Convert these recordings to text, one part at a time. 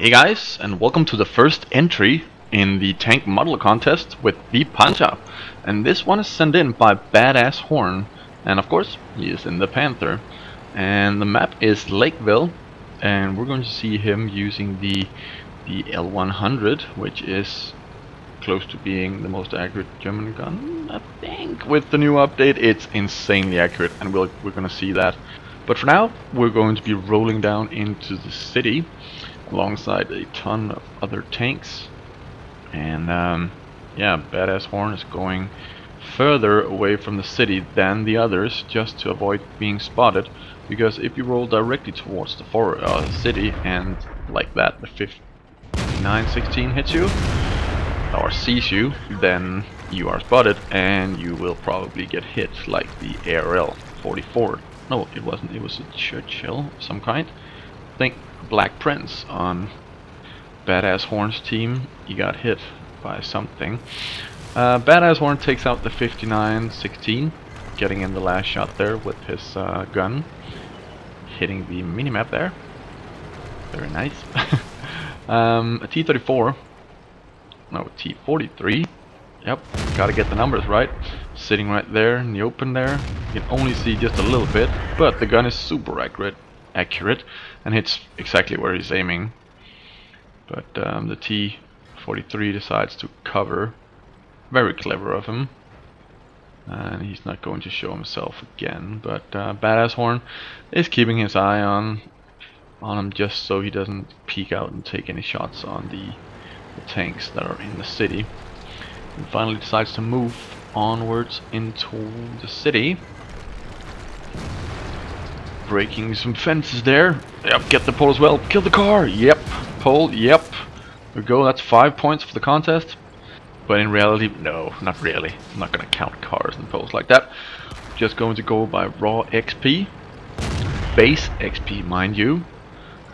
Hey guys, and welcome to the first entry in the tank model contest with the Panther. And this one is sent in by Badass Horn, and of course he is in the Panther. And the map is Lakeville, and we're going to see him using the L100, which is close to being the most accurate German gun, I think. With the new update it's insanely accurate, and we're going to see that. But for now we're going to be rolling down into the city alongside a ton of other tanks, and yeah, Badass Horn is going further away from the city than the others just to avoid being spotted, because if you roll directly towards the city and like that the 5916 hits you or sees you, then you are spotted and you will probably get hit like the ARL 44. No, it wasn't, it was a Churchill of some kind. I think Black Prince on Badass Horn's team, he got hit by something. Badass Horn takes out the 5916, getting in the last shot there with his gun, hitting the minimap there. Very nice. A T-34, no, T-43. Yep, gotta get the numbers right. Sitting right there in the open there. You can only see just a little bit, but the gun is super accurate and hits exactly where he's aiming. But the T-43 decides to cover. Very clever of him, and he's not going to show himself again. But Badass Horn is keeping his eye on him just so he doesn't peek out and take any shots on the tanks that are in the city. And finally decides to move onwards into the city, breaking some fences there. Yep, get the pole as well. Kill the car. Yep, pole. Yep. There we go. That's 5 points for the contest. But in reality, no, not really. I'm not gonna count cars and poles like that. Just going to go by raw XP, base XP, mind you.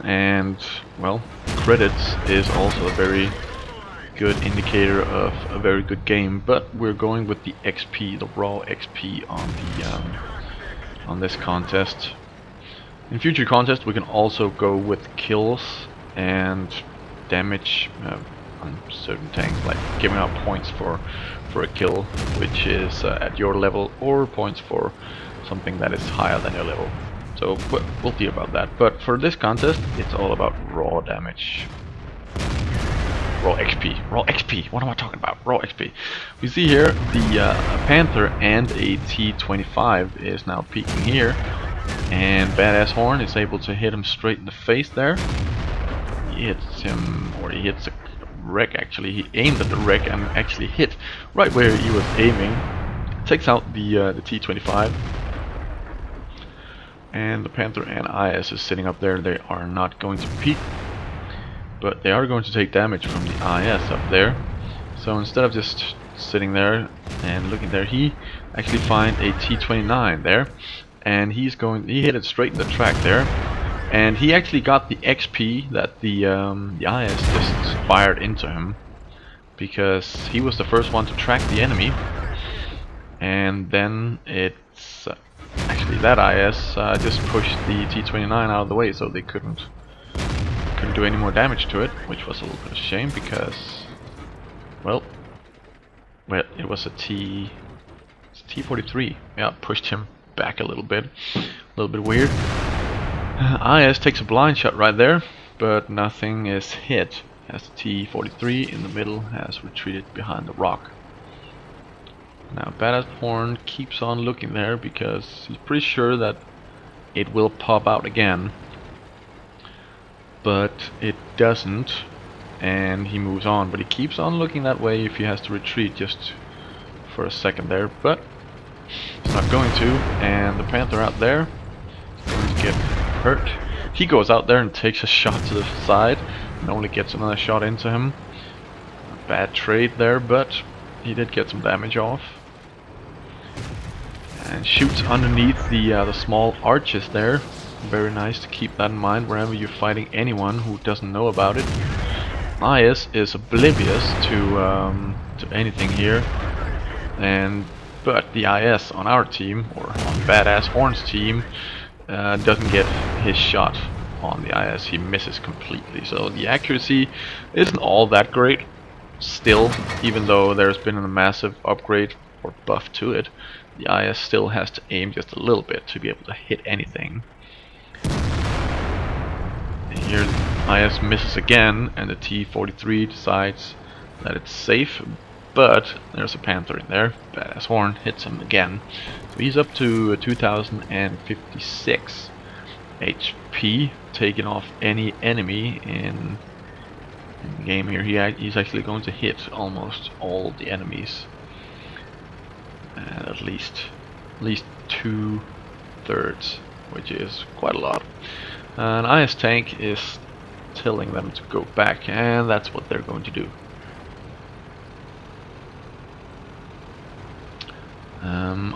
And well, credits is also a very good indicator of a very good game. But we're going with the XP, the raw XP on this contest. In future contests we can also go with kills and damage on certain tanks, like giving out points for a kill which is at your level, or points for something that is higher than your level. So we'll see about that. But for this contest it's all about raw damage. Raw XP. Raw XP. What am I talking about? Raw XP. We see here the Panther and a T-25 is now peeking here, and Badass Horn is able to hit him straight in the face there. He hits him, or he hits a wreck actually. He aimed at the wreck and actually hit right where he was aiming. Takes out the T-25. And the Panther and IS is sitting up there. They are not going to peek, but they are going to take damage from the IS up there. So instead of just sitting there and looking there, he actually finds a T-29 there, and he hit it straight in the track there, and he actually got the XP that the IS just fired into him, because he was the first one to track the enemy. And then it's actually that IS just pushed the T-29 out of the way, so they couldn't do any more damage to it, which was a little bit of a shame, because well it was a T-43. Yeah, pushed him back a little bit weird. IS takes a blind shot right there, but nothing is hit, as the T-43 in the middle has retreated behind the rock. Now Badass Horn keeps on looking there because he's pretty sure that it will pop out again, but it doesn't, and he moves on. But he keeps on looking that way if he has to retreat just for a second there, but he's not going to. And the Panther out there is going to get hurt. He goes out there and takes a shot to the side and only gets another shot into him. A bad trade there, but he did get some damage off. And shoots underneath the small arches there. Very nice to keep that in mind whenever you're fighting anyone who doesn't know about it. IS is oblivious to anything here, but the IS on our team, or on Badass Horn's team, doesn't get his shot on the IS, he misses completely. So the accuracy isn't all that great still, even though there's been a massive upgrade or buff to it. The IS still has to aim just a little bit to be able to hit anything. And here IS misses again, and the T-43 decides that it's safe, but there's a Panther in there. Badass Horn hits him again. So he's up to 2056 HP, taking off any enemy in the game here. He's actually going to hit almost all the enemies. And at least 2/3, which is quite a lot. An IS tank is telling them to go back, and that's what they're going to do.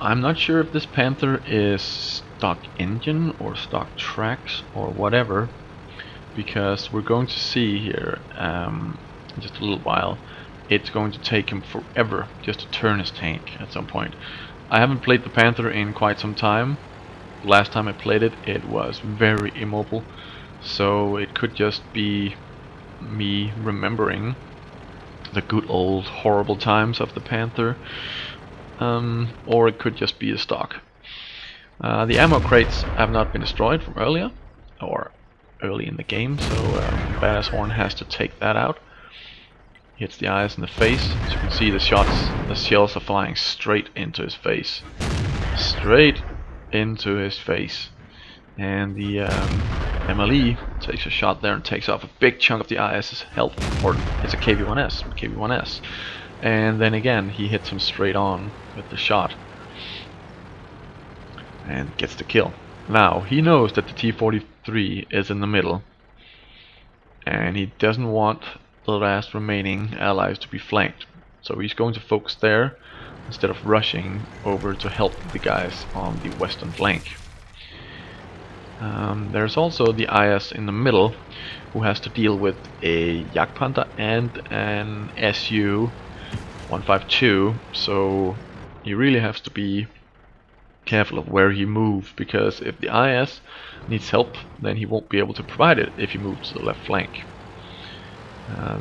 I'm not sure if this Panther is stock engine or stock tracks or whatever, because we're going to see here in just a little while it's going to take him forever just to turn his tank at some point. I haven't played the Panther in quite some time. Last time I played it, it was very immobile, so it could just be me remembering the good old horrible times of the Panther, or it could just be a stock. The ammo crates have not been destroyed from earlier, or early in the game, so Badass Horn has to take that out. Hits the IS in the face. As you can see, the shells are flying straight into his face. Straight into his face. And the MLE takes a shot there and takes off a big chunk of the IS's health. Or it's a KV-1S. And then again, he hits him straight on with the shot. And gets the kill. Now, he knows that the T-43 is in the middle. And he doesn't want the last remaining allies to be flanked. So he's going to focus there instead of rushing over to help the guys on the western flank. There's also the IS in the middle, who has to deal with a Panther and an Su-152, so he really has to be careful of where he moves, because if the IS needs help, then he won't be able to provide it if he moves to the left flank.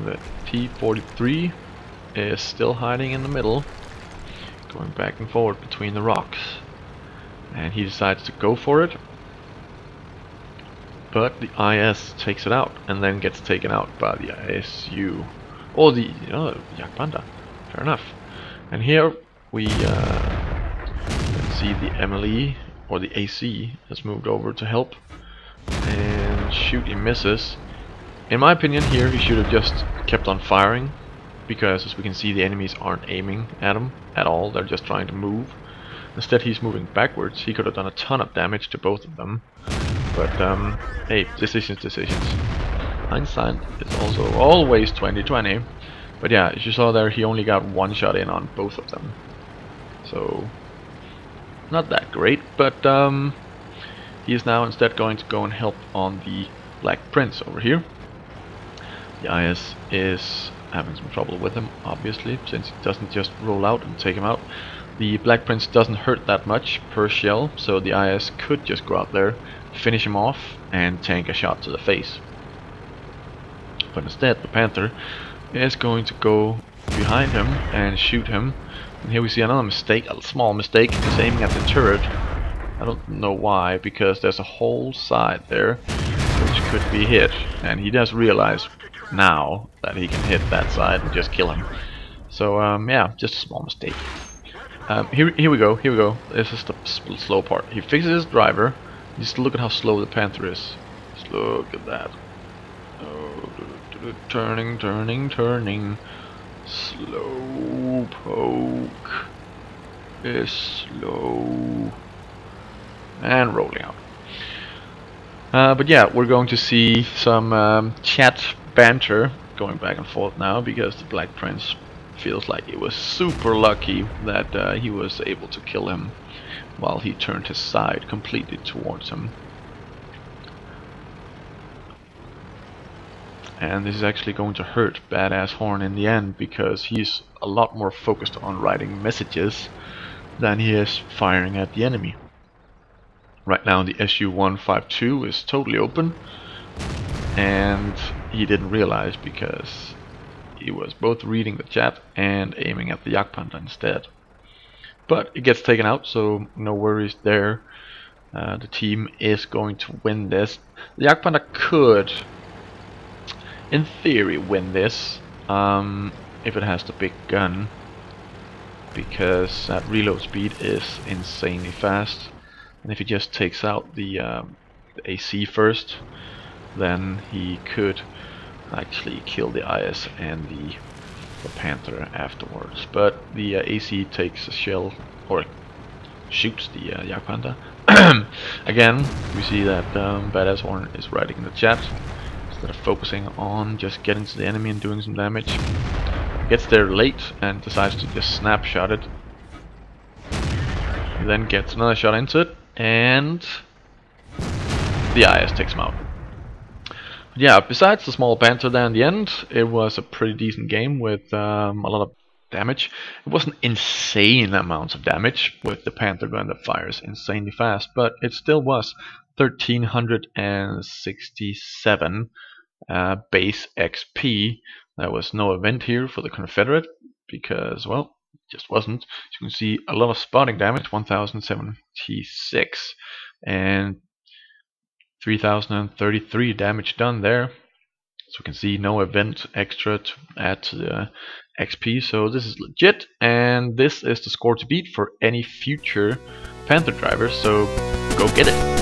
The T-43 is still hiding in the middle, going back and forth between the rocks, and he decides to go for it, but the IS takes it out and then gets taken out by the Su, or the Panther. Fair enough. And here we let's see, the MLE or the AC has moved over to help, and shoot, he misses. In my opinion, here he should have just kept on firing, because as we can see, the enemies aren't aiming at him at all, they're just trying to move. Instead, he's moving backwards. He could have done a ton of damage to both of them. But hey, decisions. Hindsight is also always 20/20. But yeah, as you saw there, he only got one shot in on both of them. So not that great, but he is now instead going to go and help on the Black Prince over here. The IS is having some trouble with him, obviously, since it doesn't just roll out and take him out. The Black Prince doesn't hurt that much per shell, so the IS could just go out there, finish him off, and tank a shot to the face. But instead, the Panther is going to go behind him and shoot him. And here we see another mistake, a small mistake. He's aiming at the turret. I don't know why, because there's a whole side there which could be hit, and he does realize now that he can hit that side and just kill him. So yeah, just a small mistake. Here we go. This is the slow part. He fixes his driver. Just look at how slow the Panther is. Just look at that. Oh, turning. Slow poke is slow and rolling out. But yeah, we're going to see some chat banter going back and forth now, because the Black Prince feels like it was super lucky that he was able to kill him while he turned his side completely towards him. And this is actually going to hurt Badass Horn in the end, because he's a lot more focused on writing messages than he is firing at the enemy. Right now the Su-152 is totally open, and he didn't realize because he was both reading the chat and aiming at the Panther instead. But it gets taken out, so no worries there. The team is going to win this. The Panther could, in theory, win this if it has the big gun, because that reload speed is insanely fast. And if he just takes out the AC first, then he could actually kill the IS and the Panther afterwards. But the AC takes a shell, or shoots the Panther. Again, we see that Badass Horn is writing in the chat instead of focusing on just getting to the enemy and doing some damage. Gets there late and decides to just snapshot it. He then gets another shot into it, and the IS takes him out. But yeah, besides the small Panther there in the end, it was a pretty decent game with a lot of damage. It wasn't insane amounts of damage with the Panther gun that fires insanely fast, but it still was 1367 base XP. There was no event here for the Confederate because, well, it just wasn't. As you can see, a lot of spotting damage, 1076, and 3033 damage done there. So we can see no event extra to add to the XP, so this is legit, and this is the score to beat for any future Panther drivers, so go get it!